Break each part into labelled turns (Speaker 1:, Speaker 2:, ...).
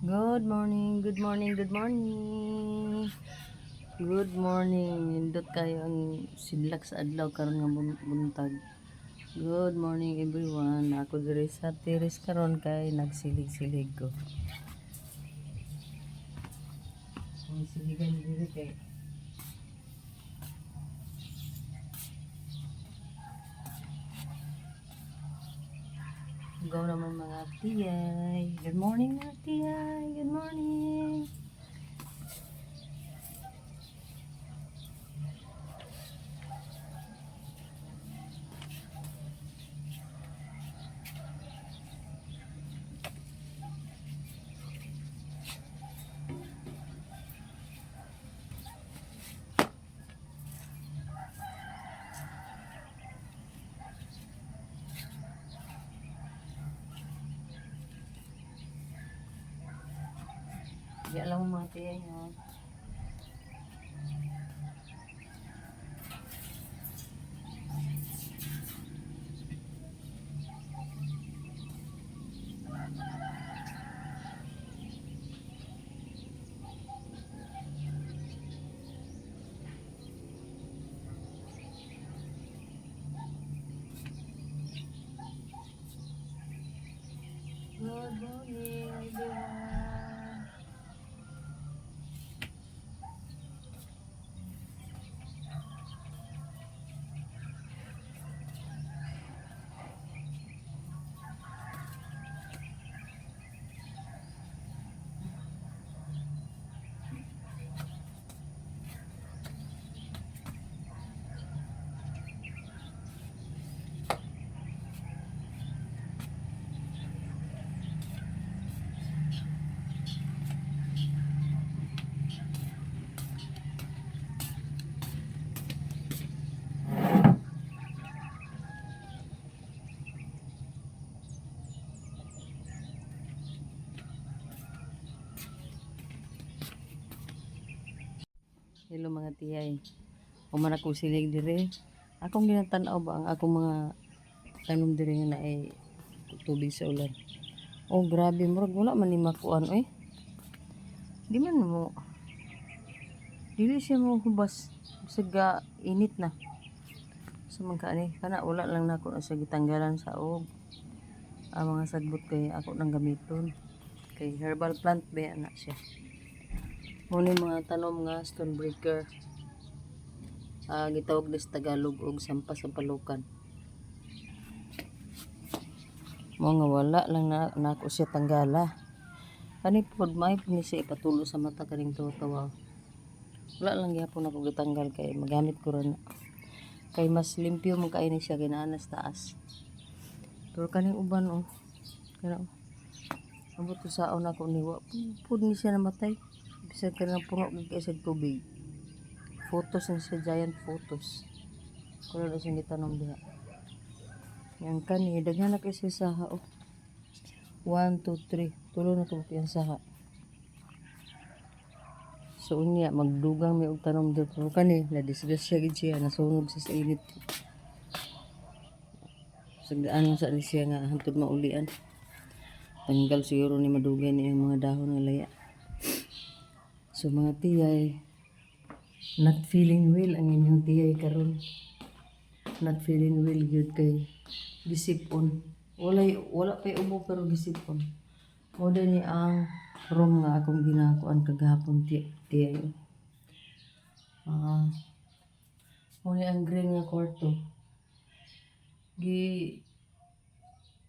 Speaker 1: Good morning, good morning, good morning. Good morning. Nindot kayo ang sidlak sa adlaw karon nga buntag. Good morning everyone. Ako diri sa terrace karon kay nagsilig-silig ko. Ang siligan diri kay go naman mga tiyay. Good morning mga tiyay. Good morning. Di alam mo mga tiyay ha. Good morning everyone. Hello mga tiyay. Umana ko silig dire. Akong ginatanaw ba ang akong mga tanom dire nga na ay tubig sa ulan. Oh grabe murag wala man ni makuan oy. Di man mo. Dili siya mo hubas. Saga init na. Sa mga ani kana wala lang nako na sa gitanggalan sa og. Ang mga sagbot kay ako nang gamiton. Kay herbal plant ba na siya. Muna mga tanom nga stonebreaker. Gitawag na sa Tagalog og sampasampalukan. Mo nga wala lang na ako siya tanggala. Kani pod may ni siya ipatulo sa mata kaning tawa. Wala lang gyapon ako gitanggal kay magamit ko ra na. Kay mas limpyo man kay ni siya ginaanas taas. Pero kaning uban oh. Kana abot ko saon ako ni wa pud ni siya namatay. Bisag kanang puno kay sa tubig. Photos na siya, giant photos. Kung ano siyang gitanom diha. Yan kani, daghan na kasi saha oh. 1, 2, 3. Tulo na ito yung saha. So unya, magdugang may og tanom dito. Pero kani, na-disgrasya gid siya, nasunog siya sa init. Sagdaan sa ni siya nga hantod maulian. Tanggal siguro ni madugay ni ang mga dahon nga laya. So mga tiyay, not feeling well ang inyong tiyay karon. Not feeling well gyud kay gisipon. Wala pay ubo pero gisipon. Mo ni ang room nga akong ginakuan kagahapon tiyay. Mo ni ang green nga kwarto.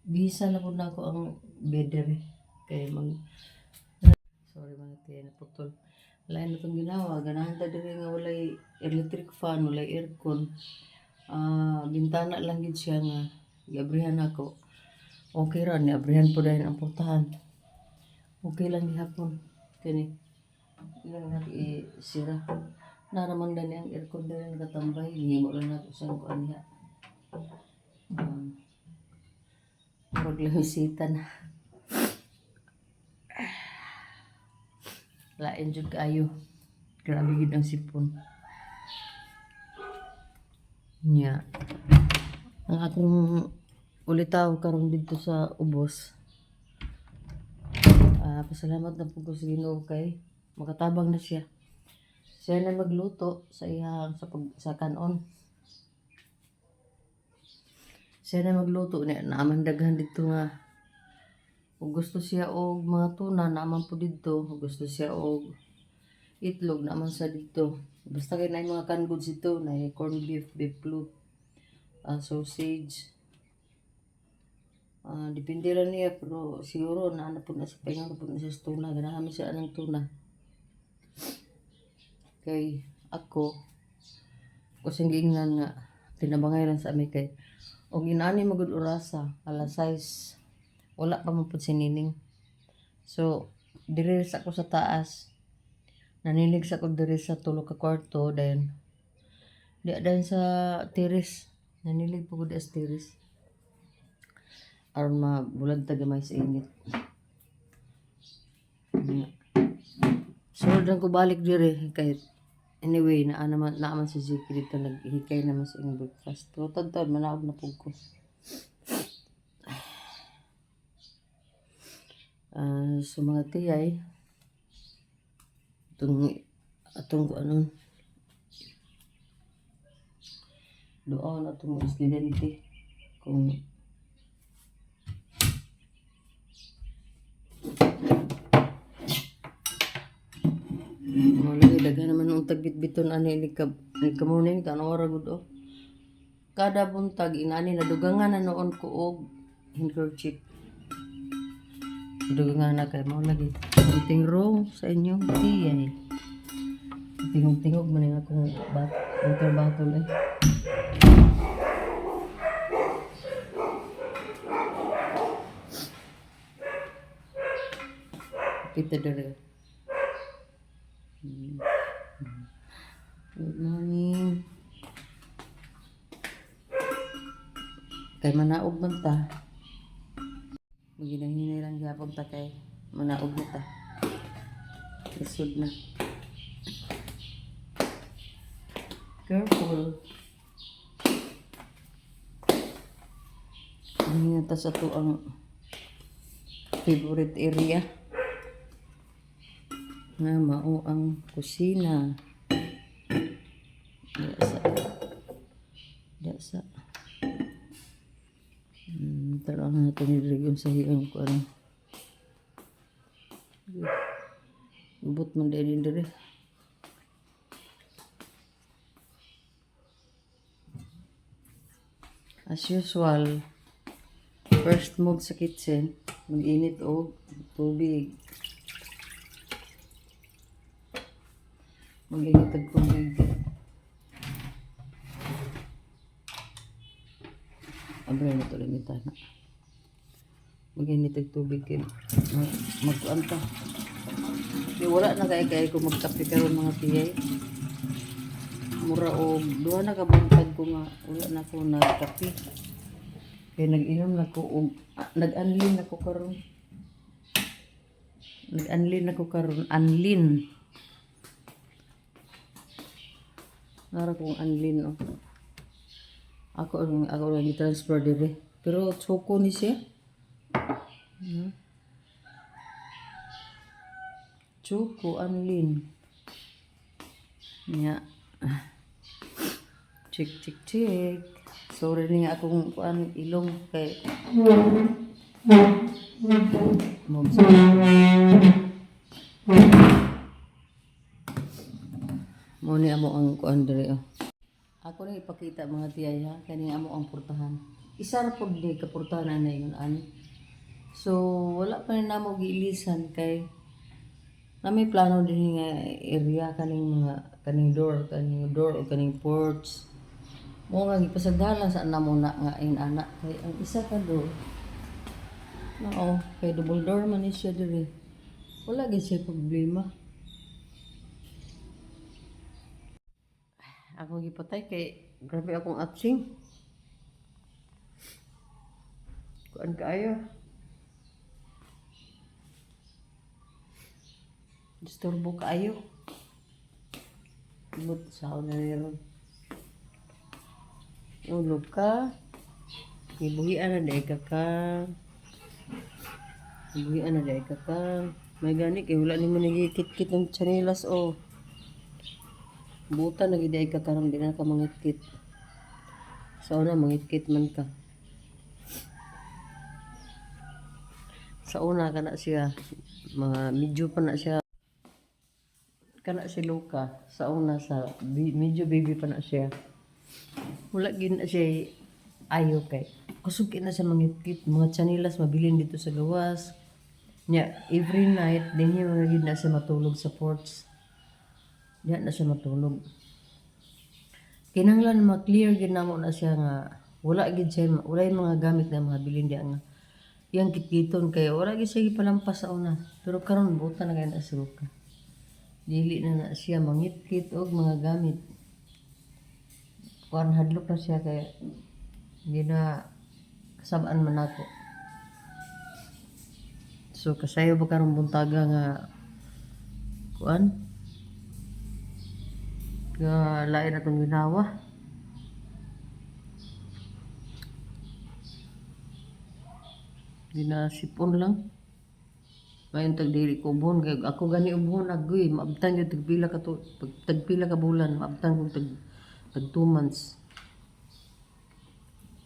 Speaker 1: Bisa na po na ako ang bedder kay sorry mga tiyay naputol. Lain na itong ginawa. Ganahan ta diri nga walay electric fan, walay aircon. Bintana lang gid siya nga giabrihan ako. Okay ra ni abrihan po dahil ang portahan. Okay lang gihapon. Kani ilang na isira. Naraman na ni ang aircon dahil nakatambay. Himo lang nato siyang kuan niya. Murag lahisita na. Lain jud kaayo. Grabe gid ang sipon. Nya. Ang akong ulitaw karon dito sa ubos. Pasalamat na po ko sa Ginoo kay makatabang na siya. Siya na magluto sa iyang sa kanon. Siya na magluto na naaman daghan dito nga. Kung gusto siya og mga tuna naaman po dito. Kung gusto siya og itlog naaman sa dito. Basta kay na mga canned goods dito na corned beef, beef float, sausage. Depende lang niya pero siguro naanap po na sa paingan po na siya sa tuna. Ganahan siya anong tuna. Kay ako siyang giingnan nga tinabangay lang sa amin kay og inaani magud orasa alas 6 wala pa man pud si Nining. So diri sa ako sa taas nanilig sa ko diri sa tulo ka kwarto then di sa terrace nanilig pud as terrace aron mabulag ta gamay sa init. So dan ko balik diri kay anyway, naaman si Ziki dito, naghikay naman sa inyong breakfast. Pero tantad, manawag na po ko. So mga tiyay, atong ano, doon atong estudyante. Kung malagi daghan naman ang tagbitbiton ani kamuning tanora gud oh. Kada buntag inani nadugangan na noon ko og handkerchief. Dugangan na kay mo lagi. Something wrong sa inyong tiyay. Tingog-tingog man nga akong water bottle eh. Kita dere. Good morning. Kay manaog man ta. Maginahinay lang gyapon ta kay manaog na ta. Isod na. Careful. Hindi ta sa to ang favorite area. Nga mao ang kusina. Dasa. Tara na natin nilagyan sa hiyang ko ano. Ubot man din diri. As usual, first move sa kitchen, mag-init og tubig. Mag-init og tubig. Abra na ito limitan na. Mag-init og tubig kayo. Magkuanta. Wala na kaya ko magkape karon mga tiyay. Mura og duha na kabuntag ko nga wala na ko nagkape. Kaya nag-inom na ko og nag-anlin na ko karon. Anlin. Nara kong anlin oh. Ako lang i-transfer dire. Pero choco ni siya. Choco anlin. Nya. Check. Sorry ni nga akong kuan ilong kay mo ni amo ang kuan dire oh. Ako na ipakita mga tiyay ha, kani amo ang portahan. Isa ra pud ni kapurtahan na yun ani. So wala pa rin namo giilisan kay na may plano din nga area kaning door o kaning porch. Mo nga gipasagdalan sa namo na nga anak kay ang isa ka door. Nao, kay double door man ni siya diri. Wala gyud siya problema. Ako gipatay kay grabe akong atsing. Kuan kaayo. Disturbo kaayo. But sa na ron. Ulog ka. Ibuhian na dai ka. Ibuhian na dai ka. May gani kay wala nimo nagikit-kit ng chanelas o. Buta na gid ay ka karon di na ka mangit-kit. Sa una mangit-kit man ka. Sa una kana siya mga medyo pa na siya kana si Luka sa una medyo baby pa na siya. Wala gid na siya ayo kay kusog na siya mangit-kit mga chanelas mabilin dito sa gawas. Nya every night dinhi mga gid na siya matulog sa porch. Diha na siya matulog. Kinahanglan ma-clear gid namo na siya nga wala gid siya wala yung mga gamit na mga bilin diha nga yang kitkiton kay wala gid siya gipalampas sa una. Pero karon buta na kay na siya ka. Dili na siya mangitkit og mga gamit. Kuan hadlok na siya kay gina kasabaan man ako. So kasayo ba karong buntaga nga kuan nga lain atong ginawa. Ginasipon lang. Mayon tag dili ko ubon kay ako gani ubon agoy maabtan gyud tagpila ka to tagpila ka bulan maabtan kog tag 2 months.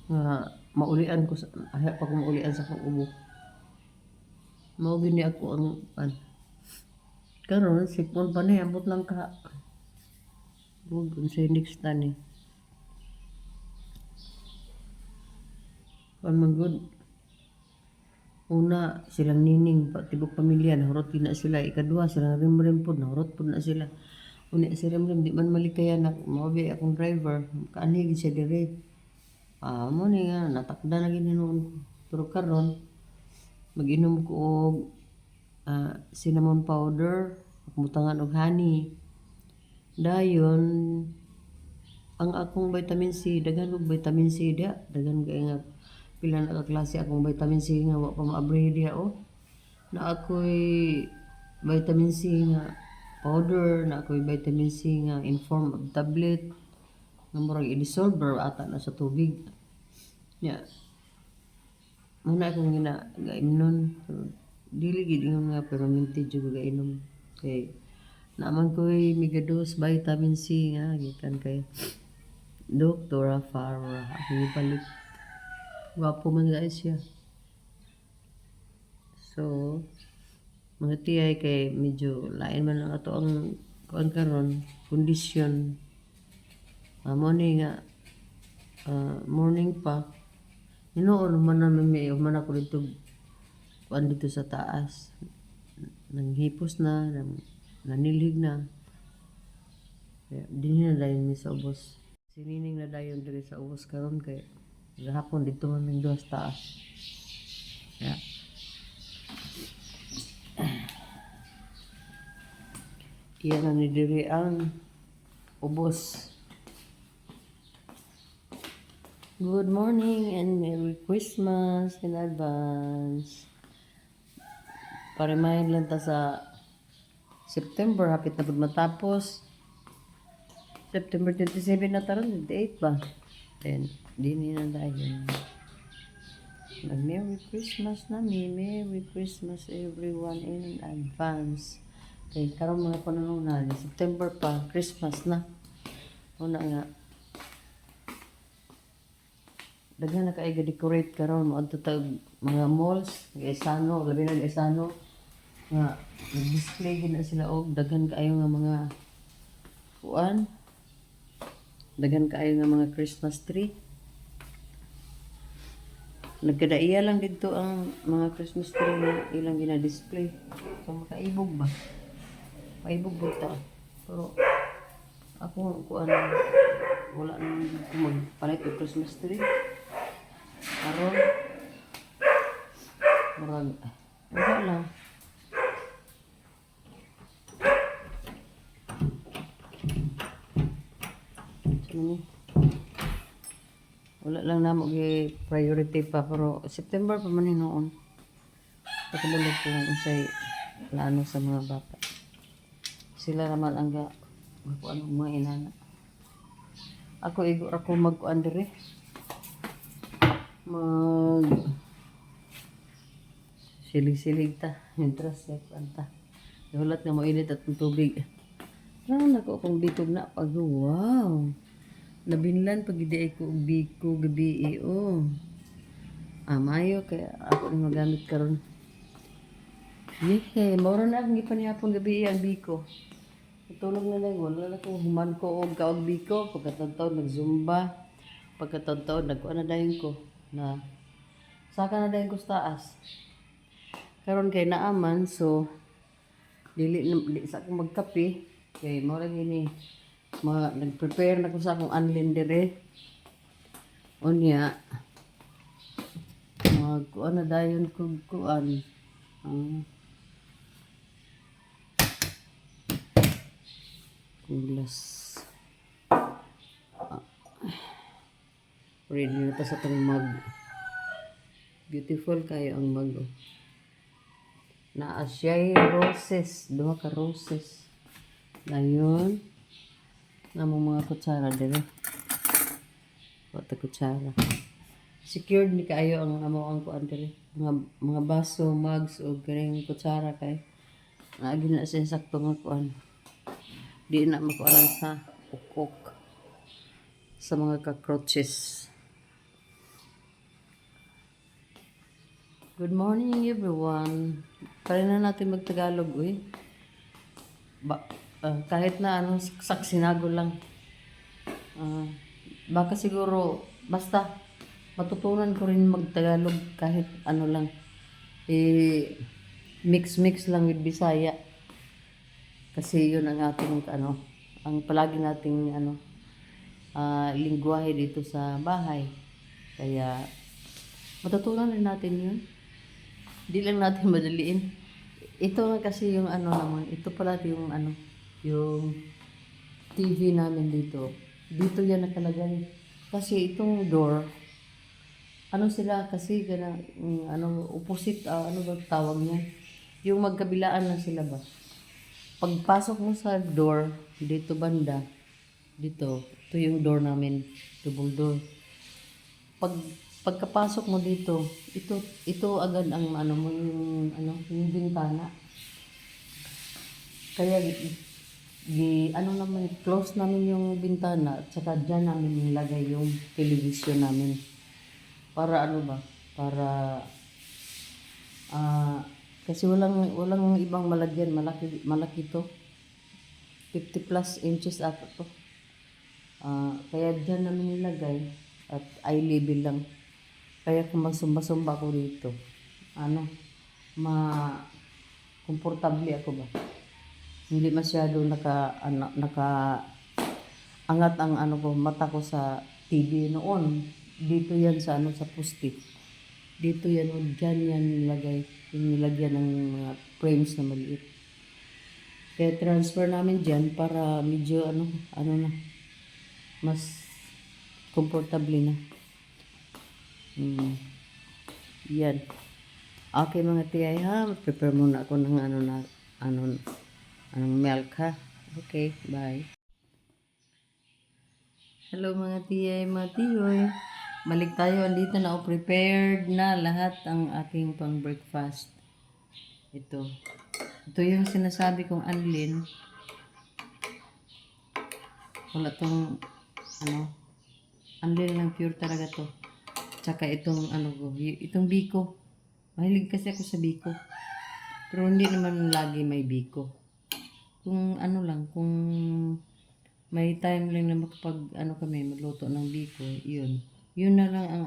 Speaker 1: Nga maulian ko sa ahya pa ko maulian sa kong ubo. Mao gini ako ang karon sipon pa ni ambot lang ka. Huwag sa next tani. Man good. Una, silang nining, tibok pamilya, nahurot na sila. Ikadua, silang rim-rim po, nahurot po na sila. Una, si rim-rim, di man malikaya na, mawabi akong driver, kaanhigin siya dire. Mo ni nga, natakda na gini noon. Pero karon mag-inom ko og cinnamon powder, mutangan og honey. Dayon, ang akong vitamin C, daghan og vitamin C dia, daghan kay nga pila na ka klase akong vitamin C nga wa pa maabri dia o. Na ako'y vitamin C nga powder, na ako'y vitamin C nga in form of tablet nga murag i-dissolve ata na sa tubig. Ya. Muna akong gainom dili gid ingon nga pero minti jud gainom kay naman ko'y megadose vitamin C nga gikan kay Dr. Farah ako ipalit. Wapo man guys siya. So, mga tiyay kay medyo lain man lang ato ang kuan karon kondisyon. Amo ni nga morning pa. Hinoon man na may man ako dito kuan dito sa taas. Nanghipos na, nanilhig na. Kaya din na dayon ni sa ubos. Sinining na dayon diri sa ubos karon kay gahapon dito man ning duha sa taas. Yeah. Iyan na ni diri ang ubos. Good morning and Merry Christmas in advance. Pa-remind lang ta sa September, hapit na pud matapos. September 27 na taron, 28 ba? Then, dini na dayon. Merry Christmas na mi. Merry Christmas everyone in advance. Okay, karon mga panahon na, September pa, Christmas na. Una nga. Daghan na kaay decorate karon mo adto tag mga malls, Gaisano, labi na Gaisano. Nga display gid na sila og daghan kaayo nga mga kuan. Daghan kaayo nga mga Christmas tree. Nagkadaiya lang dito ang mga Christmas tree na ilang gina-display. So makaibog ba? Maibog ba ta? Pero ako kuan wala nang magpalit og Christmas tree. Karon murag wala lang. Wala lang namo gi priority pa pero September pa man noon. Pagkabulog ko unsay plano sa mga bata. Sila naman ang kuan mga inana. Ako igo ra ko magkuan dire. Silig-silig ta. Intras ya kanta. Hulat nga mo init at tubig. Nako akong bitog na pag wow. Nabinlan pag hindi ko biko gabi oh. Mayo kaya ako ni magamit karon. Yehe, mura na akong gipanihapon gabi ang biko. Tulog na lang, wala na kong human ko og kaog biko. Pagkataon nag-zumba. Pagkataon nagkuha na dayon ko na saka na dayon ko sa taas. Karon kay naaman so dili sa akong magkape kay mura gini nag-prepare na ko sa akong anlin dire. Unya magkuha na dayon ko kuan. Kulas. Ready na ta sa itong mug. Beautiful kayo ang mug. Oh. Naa siya'y roses. 2 ka roses. Ngayon, namang mga kutsara dire. Wata kutsara. Secured ni kayo ang amo ang kuan dire. Mga baso, mugs o garing kutsara kay. Naagi na siya sakto nga kuan. Di na makualan sa ukok sa mga cockroaches. Good morning everyone. Try na natin magtagalog kahit na saksinago lang. Baka siguro basta matutunan ko rin magtagalog kahit ano lang. Mix lang with Bisaya. Kasi yun ang ating ang palagi nating lingwahe dito sa bahay. Kaya matutunan rin natin yun. Hindi lang natin madaliin. Ito nga kasi yung naman, ito pala yung yung TV namin dito. Dito yan nakalagay. Kasi itong door, sila kasi opposite, ba tawag niya? Yung magkabilaan lang sila ba? Pagpasok mo sa door, dito banda, dito, ito yung door namin, double door. Pagkapasok mo dito, ito agad ang yung bintana. Kaya close namin yung bintana at saka dyan namin nilagay yung television namin. Para para kasi walang ibang malagyan, malaki to. 50 plus inches ata to. Kaya dyan namin nilagay at eye level lang. Kaya kung magsumba-sumba ko dito, komportable ako ba? Hindi masyado angat ang mata ko sa TV noon. Dito yan sa sa poste. Dito yan o dyan yan nilagay. Yung nilagyan ng mga frames na maliit. Kaya transfer namin dyan para medyo na mas komportable na. Yan. Okay mga tiyay ha. Prepare muna ako ng anong milk ha. Okay, bye. Hello mga tiyay, mga tiyoy. Balik tayo. Andito na ako. Prepared na lahat ang aking pang breakfast. Ito yung sinasabi kong anlin. Wala tong anlin lang, pure talaga to. Tsaka itong itong biko. Mahilig kasi ako sa biko. Pero hindi naman lagi may biko. Kung kung may time lang na makapag kami magluto ng biko, yun na lang ang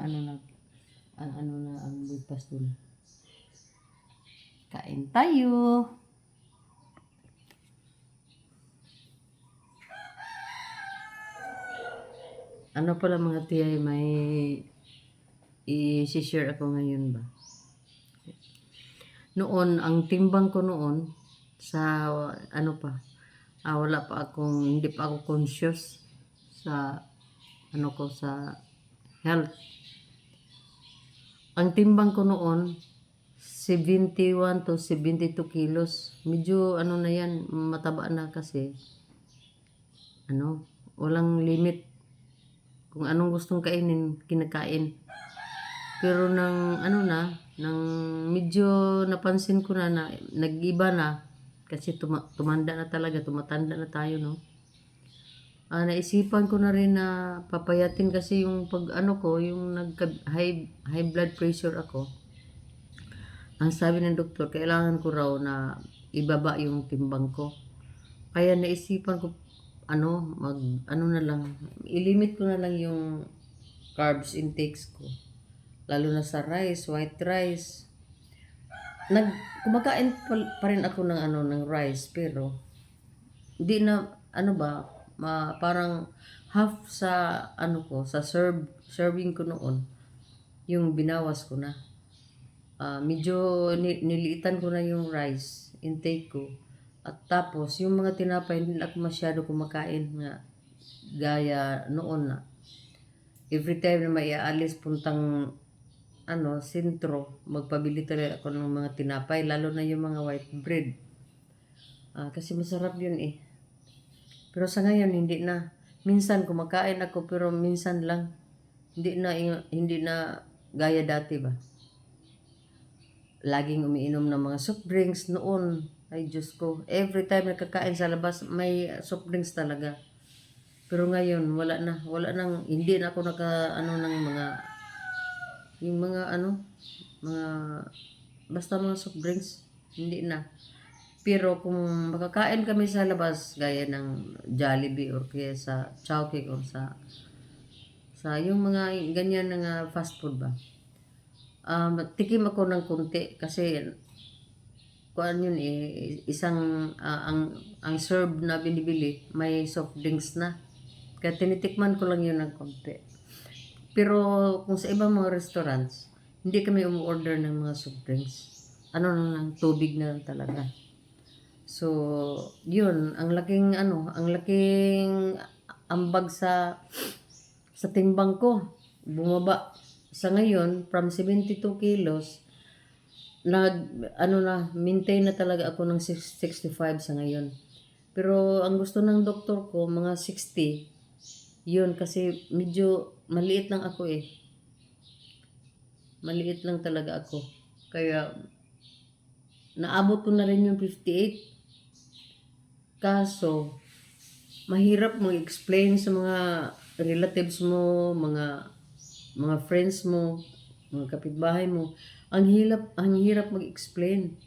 Speaker 1: ang breakfast dun. Kain tayo. Pala mga tiyay, may i-share ako ngayon ba? Noon, ang timbang ko noon sa wala pa hindi pa ako conscious sa sa health. Ang timbang ko noon 71 to 72 kilos. Medyo na yan, mataba na kasi walang limit. Kung anong gustong kainin, kinakain. Pero nang Nang medyo napansin ko na nag-iba na kasi tumanda na talaga, tumatanda na tayo, no? Naisipan ko na rin na papayatin kasi yung pag ano ko, yung high blood pressure ako. Ang sabi ng doktor, kailangan ko raw na ibaba yung timbang ko. Kaya naisipan ko ano na lang, ilimit ko na lang yung carbs intakes ko. Lalo na sa rice, white rice. Kumakain pa rin ako ng ng rice pero hindi na parang half sa sa serving ko noon yung binawas ko na. Medyo niliitan ko na yung rice intake ko. At tapos yung mga tinapay hindi na ako masyado kumakain nga gaya noon na. Every time na maiaalis puntang sentro, magpabili talaga ako ng mga tinapay, lalo na yung mga white bread. Kasi masarap yun eh. Pero sa ngayon, hindi na. Minsan kumakain ako, pero minsan lang. Hindi na gaya dati ba. Laging umiinom ng mga soft drinks noon. Ay, Diyos ko. Every time nakakain sa labas, may soft drinks talaga. Pero ngayon, wala na. Wala nang, hindi na ako ng mga basta mga soft drinks, hindi na. Pero kung makakain kami sa labas gaya ng Jollibee or kaya sa Chowking or sa yung mga ganyan na fast food ba. Tikim ako ng konti kasi kuan yun eh, isang ang serve na binibili may soft drinks na. Kaya tinitikman ko lang yun ng konti. Pero kung sa ibang mga restaurants, hindi kami umu-order ng mga soft drinks. Ano na lang, tubig na lang talaga. So, yun, ang laking ambag sa timbang ko. Bumaba. Sa ngayon, from 72 kilos, maintain na talaga ako ng 65 sa ngayon. Pero ang gusto ng doktor ko, mga 60. Yun, kasi medyo maliit lang ako eh. Maliit lang talaga ako. Kaya, naabot ko na rin yung 58. Kaso, mahirap mo explain sa mga relatives mo, mga friends mo, mga kapitbahay mo. Ang hirap mag-explain.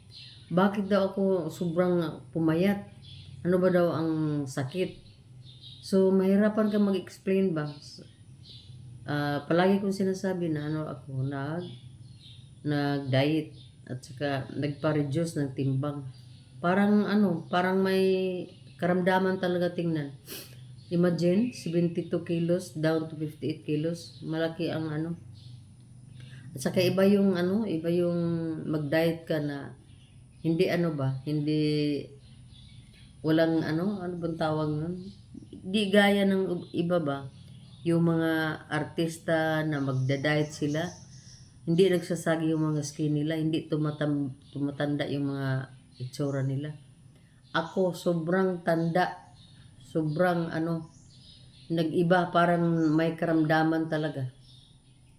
Speaker 1: Bakit daw ako sobrang pumayat? Ano ba daw ang sakit? So, mahirapan ka mag-explain ba? Palagi kong sinasabi na ako nag-diet at saka nagpa-reduce ng timbang. Parang may karamdaman talaga tingnan. Imagine, 72 kilos down to 58 kilos. Malaki ang At saka iba yung mag-diet ka na hindi walang ano bang tawag nun? Di gaya ng iba ba, yung mga artista na magda-diet sila, hindi nagsasagi yung mga skin nila, hindi tumatanda yung mga itsura nila. Ako, sobrang tanda, sobrang nag-iba, parang may karamdaman talaga.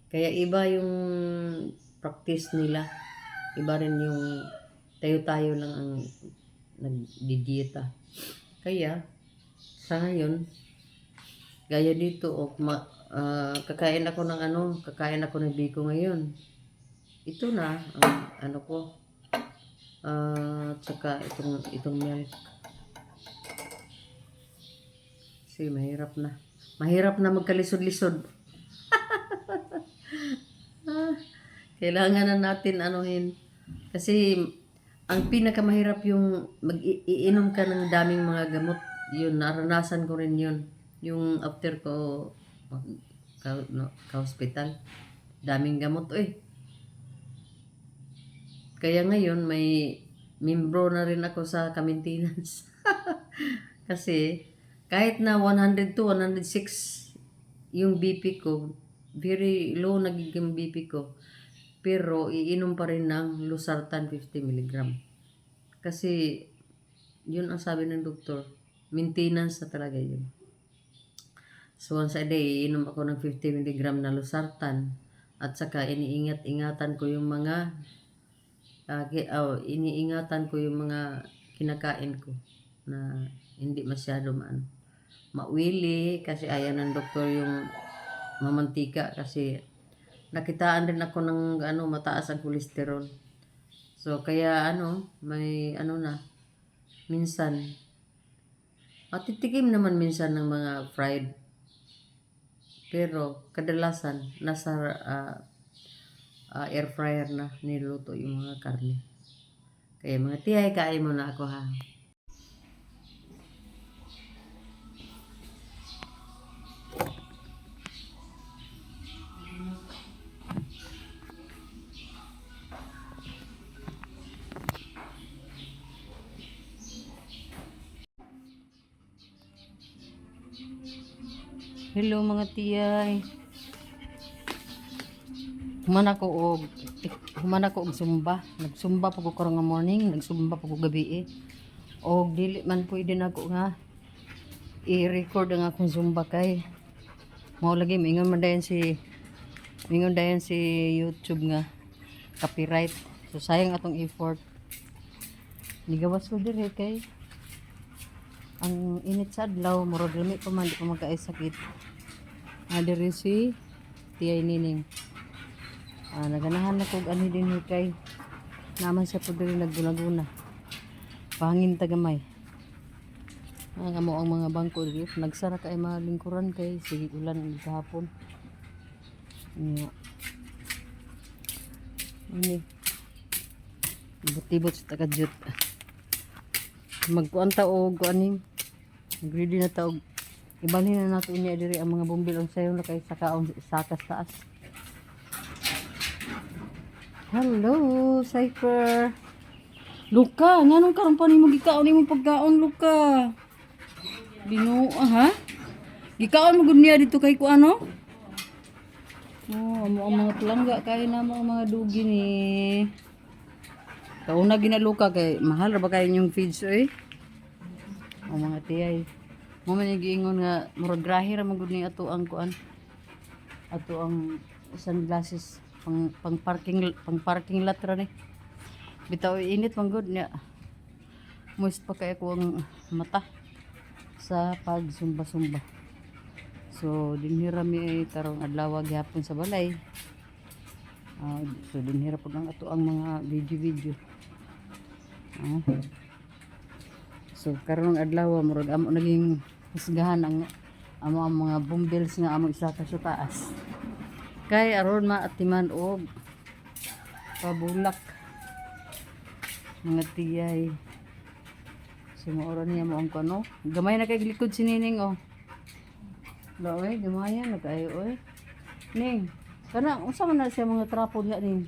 Speaker 1: Kaya iba yung practice nila, iba rin yung tayo-tayo lang ang nagdidieta. Kaya, sa ngayon, gaya dito, kakain ako ng biko ngayon. Ito na, ko, tsaka itong milk. Kasi mahirap na. Mahirap na magkalisod-lisod. Kailangan na natin kasi ang pinakamahirap yung iinom ka ng daming mga gamot. Yun, naranasan ko rin yun. Yung after ko ka-hospital. Daming gamot Kaya ngayon may membro na rin ako sa ka-maintenance. Kasi kahit na 102, 106 yung BP ko, very low nagiging BP ko. Pero iinom pa rin ng Losartan 50 mg. Kasi yun ang sabi ng doktor, maintenance na talaga yun. So once a day, iinom ako ng 50 mg na Losartan. At saka iniingat-ingatan ko yung mga iniingatan ko yung mga kinakain ko na hindi masyado mawili kasi ayaw ng doktor yung mamantika kasi nakitaan din ako ng mataas ang kolesterol. So kaya may na minsan matitikim naman minsan ng mga fried pero kadalasan nasa air fryer na niluto yung mga karne. Kaya mga tiyay, kain mo na ako ha. Hello mga tiyay. Human ako og sumba. Nagsumba pa ko karong nga morning, nagsumba pa ko gabi. Og dili man pwede na ako nga i-record ang akong zumba kay mao lagi mingon dayon si YouTube nga copyright. So sayang atong effort. Nigawas ko dire kay ang init sa adlaw, murag lami pa man, di pa magkaisakit. Dire si Tiyay Nining. Naganahan na kog ani din kay naman siya po diri nagguna-guna. Pangin tagamay. Ang amo ang mga bangko diri, nagsara kay mga lingkuran kay sige ulan gahapon. Ini. Tibot sa takadjut. Magkuanta og kuaning ready na taog. Ibalhin na nato niya diri ang mga bumbil ang sayo na kay sakaon sakas taas. Hello, Cypher. Luka, nganong karon pa nimo gikaon imong pagkaon, Luka? Binuo ha? Gikaon mo gud niya dito kay kuano? Ang mga palangga kay na mga dugi ni. Kauna ginaluka kay mahal ra ba kay inyong feeds ang mga tiyay. Mo man giingon nga murag grahe ra man gud ni ato ang kuan. Ato ang sunglasses pang parking lot ra ni. Bitaw init man gud niya. Moist pa kay ako ang mata sa pagsumba-sumba. So dinhira mi karong adlaw gyapon sa balay. So dinhira pud ang ato ang mga video. So karong adlaw murag amo naging husgahan ang mga bumbills nga amo isa ka sa taas. Kay aron maatiman og pabulak mga tiyay. So maoron niya mo ang kuno. Gamay na kay likod si Nining Daoy, gamay na kayo Ning, kana unsa man na siya mga trapo diha ning?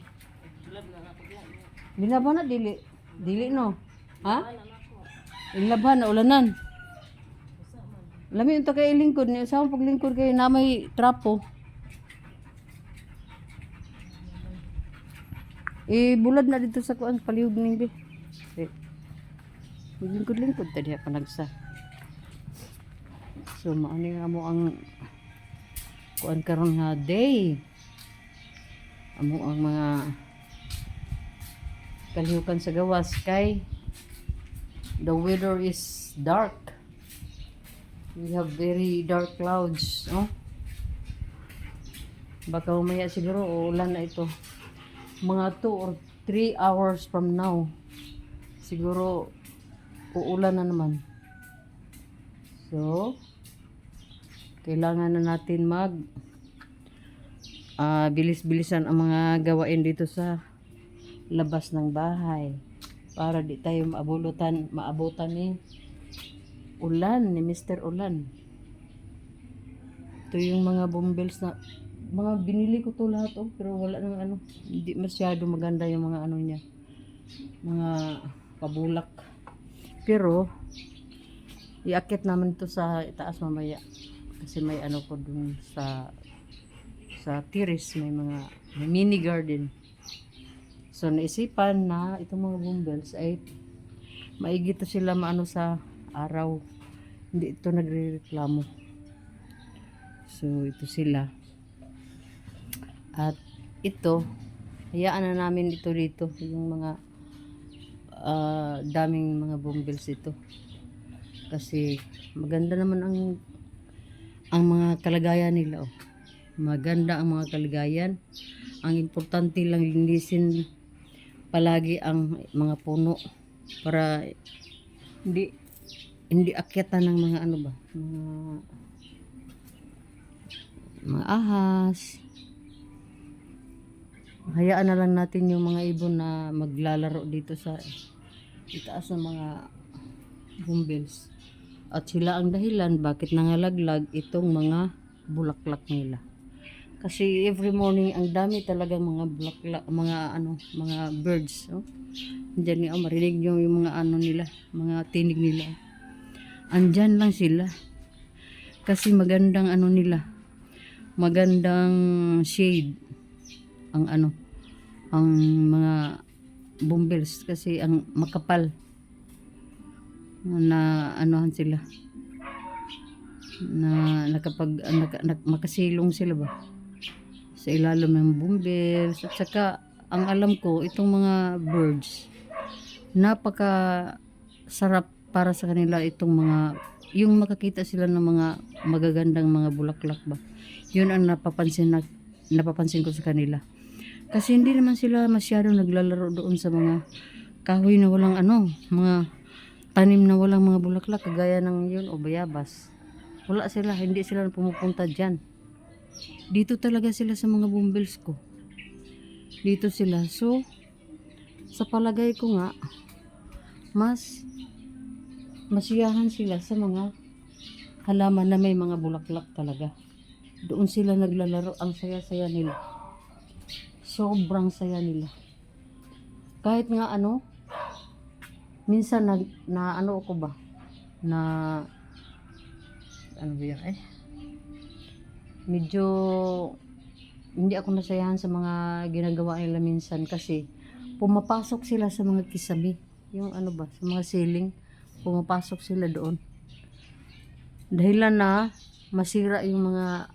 Speaker 1: Nilaban na dili. Dili no. Ha? Ilaban na ulanan. Lami unta kay lingkod ni sa paglingkod kay na may trapo. Bulad na dito sa kuan palihog ning bi. Lingkod ta diha panagsa. So maani nga mo ang kuan karon nga day. Amo ang mga kalihukan sa gawas kay the weather is dark. We have very dark clouds, Baka umaya siguro ulan na ito. Mga 2 or 3 hours from now. Siguro uulan na naman. So, kailangan na natin bilis-bilisan ang mga gawain dito sa labas ng bahay para di tayo maabutan ni ulan ni Mr. Ulan. Ito yung mga bumbills na mga binili ko to lahat pero wala nang hindi masyado maganda yung mga niya, mga pabulak. Pero iakit naman ito sa itaas mamaya kasi may ko dun sa terrace may mini garden. So naisipan na itong mga bumbills ay maigi to sila sa araw. Hindi ito nagrereklamo. So ito sila. At ito, hayaan na namin ito dito. Yung mga daming mga bumbles ito. Kasi maganda naman ang mga kalagayan nila. Oh. Maganda ang mga kalagayan. Ang importante lang linisin palagi ang mga puno para hindi akyatan ng mga ano ba, mga ahas. Hayaan na lang natin yung mga ibon na maglalaro dito sa itaas ng mga bumbles. At sila ang dahilan bakit nangalaglag itong mga bulaklak nila. Kasi every morning ang dami talagang mga bulaklak, mga birds. Oh. Diyan niyo marinig niyo yung mga ano nila, mga tinig nila. Andyan lang sila. Kasi magandang ano nila, magandang shade ang mga bumbles kasi ang makapal na anuhan sila na makasilong sila ba sa ilalim ng bumbles. At saka ang alam ko itong mga birds napaka sarap para sa kanila itong mga yung makakita sila ng mga magagandang mga bulaklak ba, yun ang napapansin ko sa kanila. Kasi hindi naman sila masyadong naglalaro doon sa mga kahoy na walang mga tanim na walang mga bulaklak kagaya ng yun o bayabas. Wala sila, hindi sila pumupunta dyan. Dito talaga sila sa mga bumbles ko. Dito sila. So, sa palagay ko nga, mas masiyahan sila sa mga halaman na may mga bulaklak talaga. Doon sila naglalaro, ang saya-saya nila. Sobrang saya nila. Kahit nga minsan na ano ako ba? Na ano ba yan? Medyo hindi ako nasayahan sa mga ginagawa nila minsan kasi pumapasok sila sa mga kisame. Yung sa mga ceiling, pumapasok sila doon. Dahilan na masira yung mga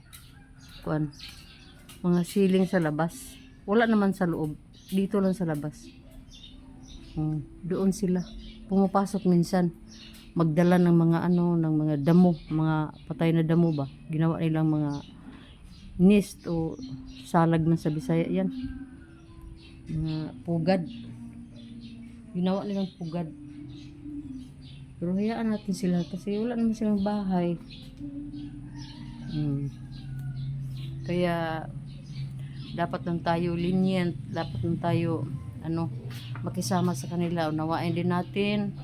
Speaker 1: mga ceiling sa labas. Wala naman sa loob. Dito lang sa labas. Doon sila. Pumapasok minsan. Magdala ng mga ng mga damo. Mga patay na damo ba? Ginawa nilang mga nest o salag na sa Bisaya yan. Mga pugad. Ginawa nilang pugad. Pero hayaan natin sila kasi wala naman silang bahay. Kaya dapat lang tayo lenient, dapat lang tayo makisama sa kanila. Unawain din natin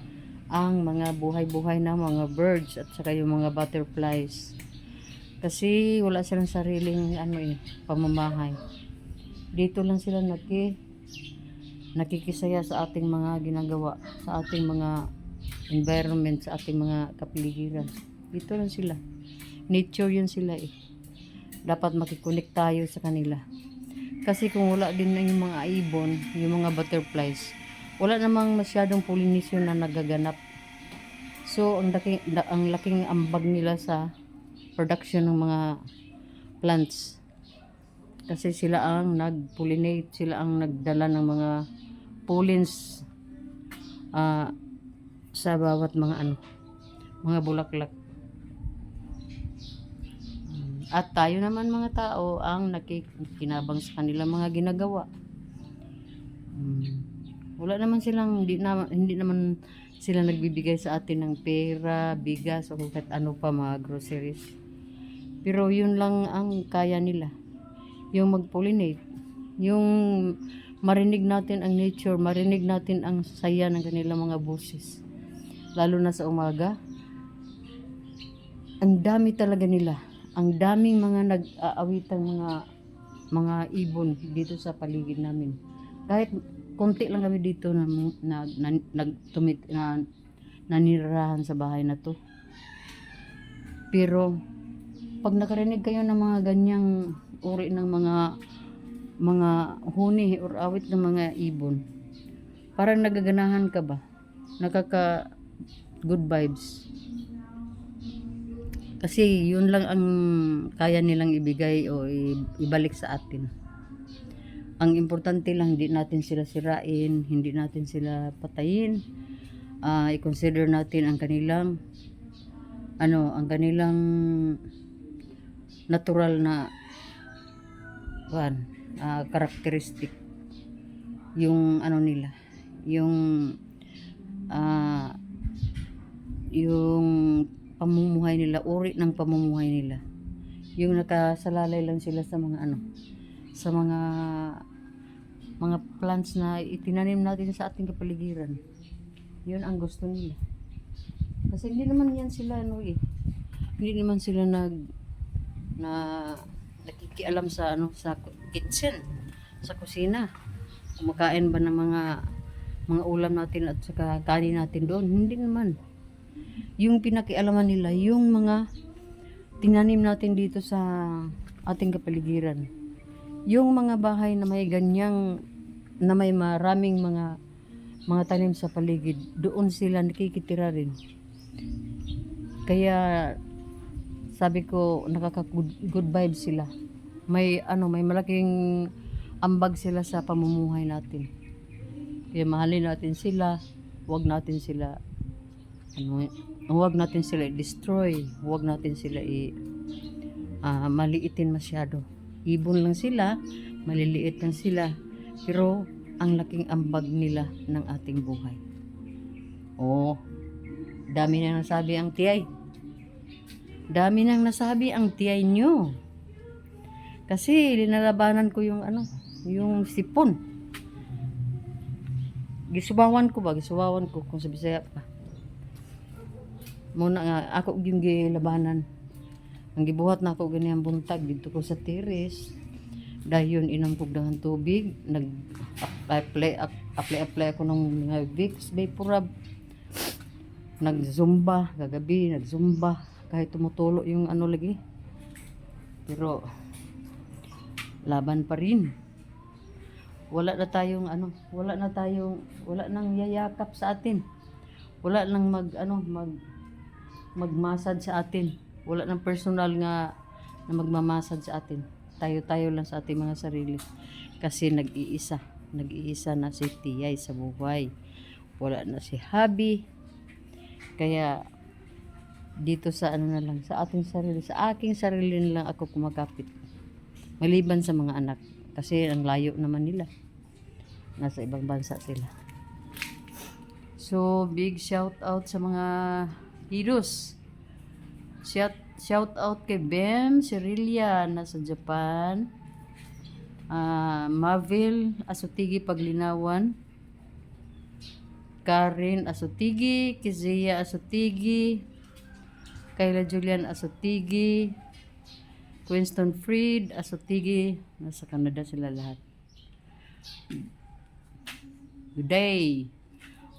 Speaker 1: ang mga buhay-buhay na mga birds at saka yung mga butterflies. Kasi wala silang sariling pamamahay. Dito lang sila nakikisaya sa ating mga ginagawa, sa ating mga environment, sa ating mga kapaligiran. Dito lang sila. Nature yun sila Dapat makikonek tayo sa kanila. Kasi kung wala din na yung mga ibon, yung mga butterflies, wala namang masyadong pollination na nagaganap. So, ang laking ambag nila sa production ng mga plants. Kasi sila ang nag-pollinate, sila ang nagdala ng mga pollens sa bawat mga bulaklak. At tayo naman mga tao ang nakikinabang sa kanilang mga ginagawa. Wala naman silang hindi naman sila nagbibigay sa atin ng pera, bigas o kahit ano pa mga groceries. Pero yun lang ang kaya nila. Yung mag-pollinate, yung marinig natin ang nature, marinig natin ang saya ng kanilang mga boses. Lalo na sa umaga. Ang dami talaga nila. Ang daming mga nag-aawitang mga ibon dito sa paligid namin. Kahit konti lang kami dito na nanirahan sa bahay na to. Pero pag nakarinig kayo ng mga ganyang uri ng mga huni or awit ng mga ibon, parang nagaganahan ka ba? Nakaka good vibes. Kasi yun lang ang kaya nilang ibigay o ibalik sa atin.
Speaker 2: Ang importante lang, hindi natin sila sirain, hindi natin sila patayin. I-consider natin ang kanilang ang kanilang natural na karakteristik, yung nila, yung ah, yung pamumuhay nila, uri ng pamumuhay nila, yung nakasalalay lang sila sa mga sa mga plants na itinanim natin sa ating kapaligiran. Yun ang gusto nila. Kasi hindi naman yan sila hindi naman sila na nakikialam sa sa kitchen, sa kusina. Kumakain ba ng mga ulam natin at saka kanin natin doon? Hindi naman. Yung pinakialaman nila, yung mga tinanim natin dito sa ating kapaligiran. Yung mga bahay na may ganyang, na may maraming mga tanim sa paligid, doon sila nakikitira rin. Kaya sabi ko, good vibes sila. May malaking ambag sila sa pamumuhay natin. Kaya mahalin natin sila, huwag natin sila i-destroy, huwag natin sila maliitin masyado. Ibon lang sila, maliliit lang sila, pero ang laking ambag nila ng ating buhay. Dami nang nasabi ang tiyay. Dami nang nasabi ang tiyay nyo. Kasi linalabanan ko yung yung sipon. Gisubawan ko kung sa Bisaya pa. Muna nga ako yung gilabanan. Ang gibuhat na ako ganyan buntag dito ko sa terrace. Dayon inam kog daghang tubig, apply ako ng mga Vicks Vaporub. Nagzumba kagabi, kahit tumutulo yung lagi. Pero laban pa rin. Wala nang yayakap sa atin. Wala nang magmasad sa atin. Wala nang personal na magmamasad sa atin. Tayo lang sa ating mga sarili. Kasi nag-iisa na si Tiyay sa buhay. Wala na si Habi. Kaya dito sa sa ating sarili, sa aking sarili na lang ako kumakapit. Maliban sa mga anak. Kasi ang layo naman nila. Nasa ibang bansa sila. So, big shout out sa mga heroes. Shout out kay Bem Cerilia nasa Japan. Marvel Asutigi Paglinawan. Karen Asutigi, Kizia Asutigi, Kayla Julian Asutigi, Winston Freed Asutigi, nasa Canada sila lahat. Good day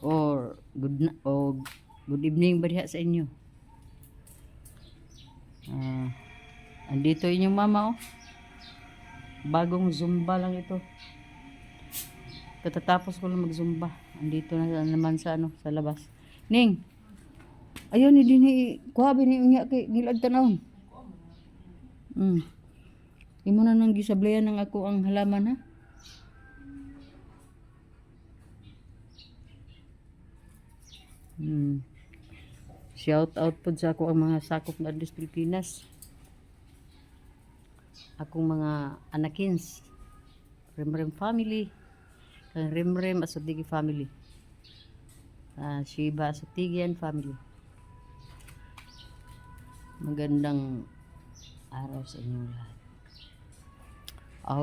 Speaker 2: or good evening ba diha sa inyo. Andito inyong mama bagong zumba lang ito. Katatapos ko lang mag-zumba. Andito na naman sa sa labas. Ning. Ayun ni dinhi kuhabi ni unya kay nilad tanawon. Imo na nang gisablayan ng ako ang halaman ha. Shout out po sa ako ang mga sakop na Adlis Pilipinas. Akong mga anakins. Remrem family. Remrem Asutigi family. Shiba Asutigian family. Magandang araw sa inyong lahat.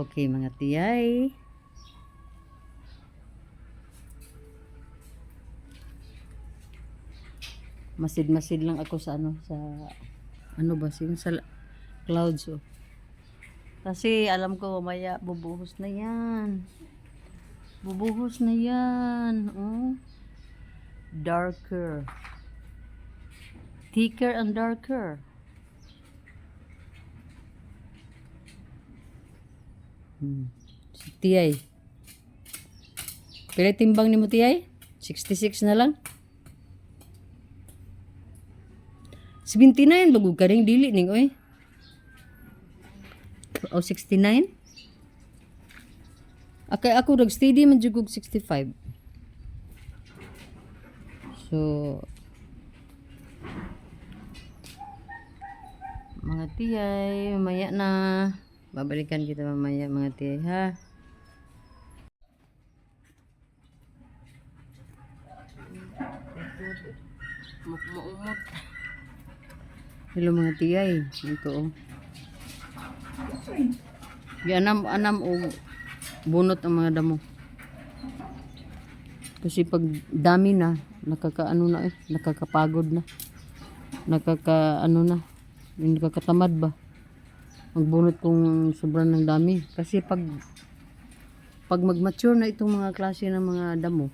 Speaker 2: Okay mga tiyay. Masid lang ako sa sa clouds Kasi alam ko mamaya bubuhos na yan. Darker. Thicker and darker. Tiyay. Pila timbang ni mo tiyay? 66 na lang. 79 bagog ka ring dili ning oy. 69? Akay ako nag-steady man jud kog 65. So mga tiyay, mamaya na. Babalikan kita mamaya mga tiyay ha. Maumot. Hello mga tiyay. Ito oh. Anam o bunot ang mga damo. Kasi pag dami na, nakakaano na nakakapagod na. Nakakatamad ba? Magbunot kung sobrang ng dami. Kasi pag mag-mature na itong mga klase ng mga damo,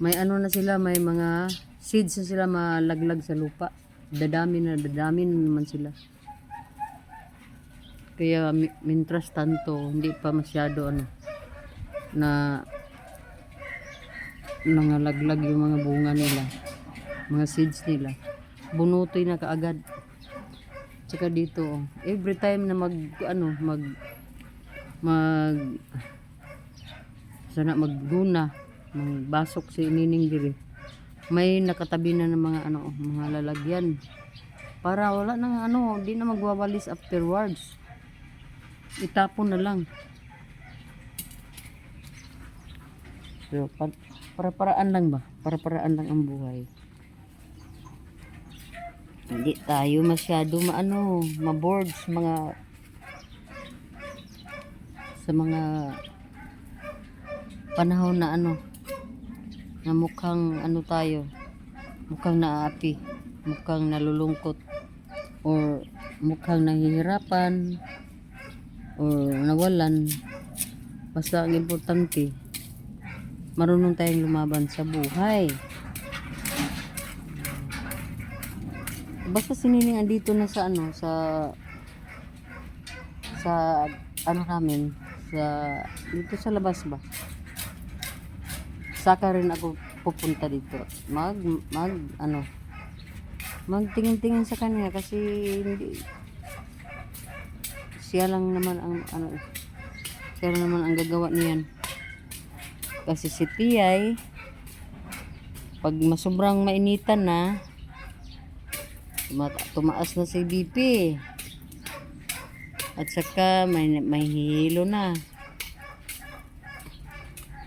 Speaker 2: may ano na sila, may mga seeds na sila malaglag sa lupa. Dadami na naman sila. Kaya mintras tanto, hindi pa masyado na nangalaglag yung mga bunga nila, mga seeds nila. Bunutoy na kaagad. Tsaka dito, every time na magguna, magbasok si nining diri, may nakatabi na ng mga lalagyan. Para wala nang di na magwawalis afterwards. Itapon na lang. So, para-paraan lang ba? Para-paraan lang ang buhay. Hindi tayo masyado ma-board sa mga panahon na na mukhang mukhang naaapi, mukhang nalulungkot, or mukhang nahihirapan, or nawalan. Basta ang importante, marunong tayong lumaban sa buhay. Basta si Nining andito na sa namin, dito sa labas ba, saka rin ako pupunta dito magtingin-tingin sa kanya, kasi hindi siya lang naman ang gagawa niyan. Kasi si Tiyay, pag masobrang mainitan na, tumaas na si BP, at saka may hihilo na.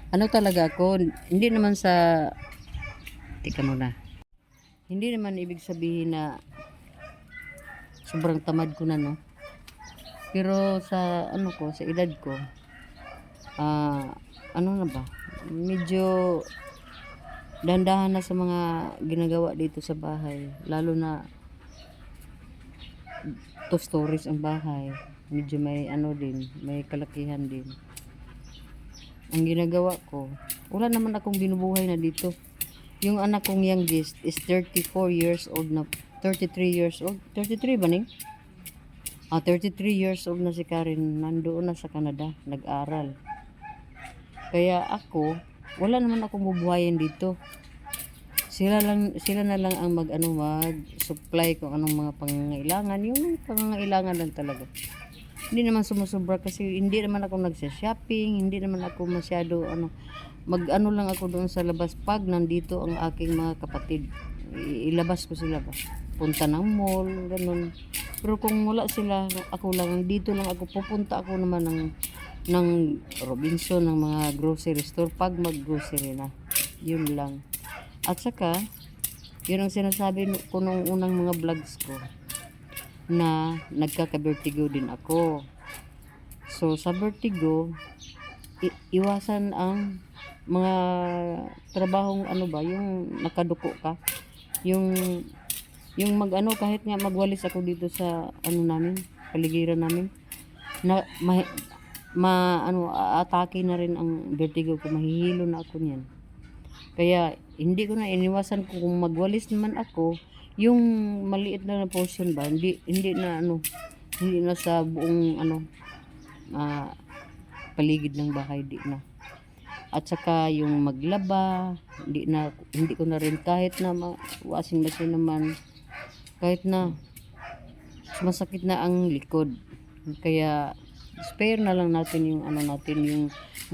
Speaker 2: Talaga ako, hindi naman hindi naman ibig sabihin na sobrang tamad ko na, no? Pero sa sa edad ko, medyo dandahan na sa mga ginagawa dito sa bahay, lalo na 2 stories ang bahay. Medyo may may kalakihan din. Ang ginagawa ko, wala naman akong binubuhay na dito. Yung anak kong youngest is 34 years old na, 33 years old. 33 ba ning? 33 years old na si Karen, nandoon na sa Canada, nag-aral. Kaya ako, wala naman akong bubuhayin dito. Sila na lang ang mag-supply kung anong mga pangangailangan, yung pangangailangan lang talaga. Hindi naman sumusobra, kasi hindi naman ako nagsa-shopping, hindi naman ako masyado lang ako doon sa labas pag nandito ang aking mga kapatid. Ilabas ko sila ba, punta ng mall, ganun. Pero kung wala sila, ako lang dito lang ako pupunta, ako naman ng Robinson, ng mga grocery store pag mag-grocery na. Yun lang. At saka yun ang sinasabi ko nung unang mga vlogs ko, na nagkaka-vertigo din ako. So sa vertigo, iwasan ang mga trabahong yung nakaduko ka, yung kahit nga magwalis ako dito sa namin, paligiran namin, na aatake na rin ang vertigo ko, mahihilo na ako niyan. Kaya hindi ko na iniwasan ko, kung magwalis naman ako, yung maliit na portion ba, hindi na sa buong paligid ng bahay, di na. At saka yung maglaba, hindi ko na rin, kahit na washing machine naman, kahit na masakit na ang likod. Kaya spare na lang natin yung ano natin, yung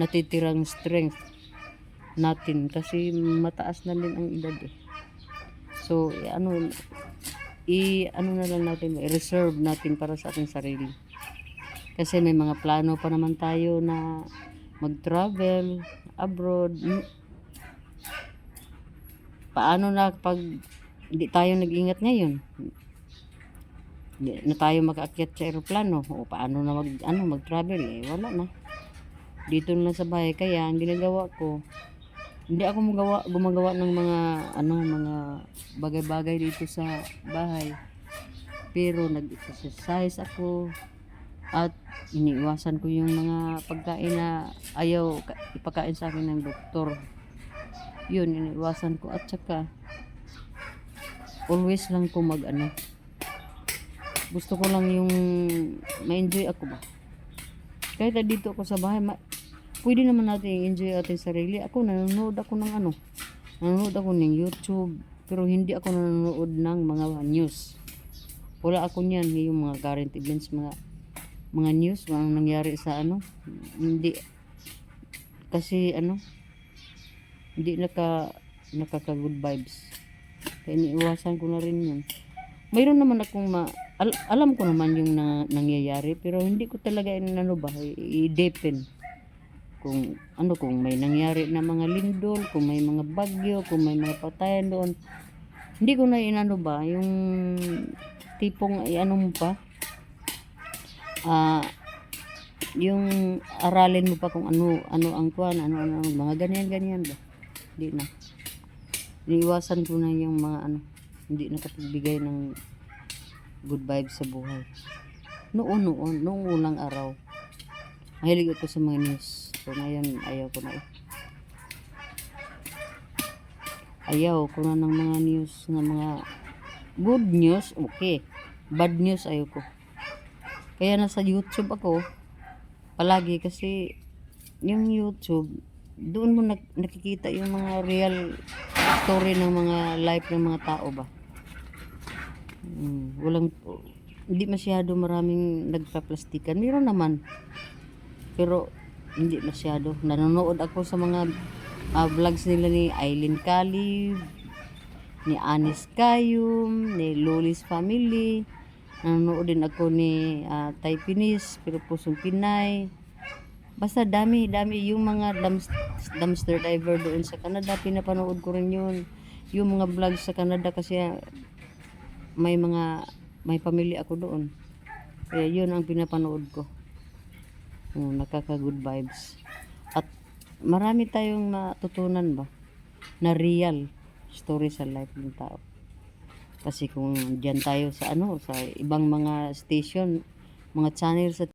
Speaker 2: natitirang strength natin kasi mataas na din ang edad eh. So, ano na lang natin, i-reserve natin para sa ating sarili. Kasi may mga plano pa naman tayo na mag-travel abroad. Paano na pag hindi tayo nag-ingat ngayon? Hindi na tayo makaakyat sa eroplano. O paano na mag-travel? Eh, wala na. Dito na sa bahay. Kaya ang ginagawa ko, hindi ako gumagawa ng mga bagay-bagay dito sa bahay. Pero nag-exercise ako at iniiwasan ko yung mga pagkain na ayaw ipakain sa akin ng doktor. Yun, iniiwasan ko. At saka always lang ko gusto ko lang yung ma-enjoy ako ba. Kahit dito ako sa bahay, pwede naman natin i-enjoy ating sarili. Ako nanonood ako ng YouTube, pero hindi ako nanonood ng mga news. Wala ako niyan, yung mga current events, mga news, mga nangyari sa hindi kasi hindi nakaka good vibes. Kaya iniiwasan ko na rin yun. Mayroon naman akong alam ko naman yung nangyayari, pero hindi ko talaga i-depend kung kung may nangyari na mga lindol, kung may mga bagyo, kung may mga patayan doon. Hindi ko na yung tipong mo pa yung aralin mo pa kung ano ang kuan, mga ganyan ba. Hindi na. Iniiwasan ko na yung mga hindi nakapagbigay ng good vibes sa buhay. Noong unang araw, mahilig ako sa mga news. So ngayon, ayaw ko na Ayaw ko na ng mga news na mga good news, okay. Bad news, ayaw ko. Kaya nasa YouTube ako palagi kasi yung YouTube, doon mo nakikita yung mga real story ng mga life ng mga tao ba. Hindi masyado maraming nagpa-plastikan. Meron naman, pero hindi masyado. Nanonood ako sa mga vlogs nila ni Aileen Calib, ni Anis Kayum, ni Lolis Family. Nanonood din ako ni Tay Pinis, pero Pusong Pinay. Basta dami yung mga dumpster diver doon sa Canada, pinapanood ko rin yun. Yung mga vlogs sa Canada kasi may pamilya ako doon. Kaya yun ang pinapanood ko. Nakaka good vibes. At marami tayong matutunan ba na real story sa life ng tao. Kasi kung diyan tayo sa sa ibang mga station, mga channel sa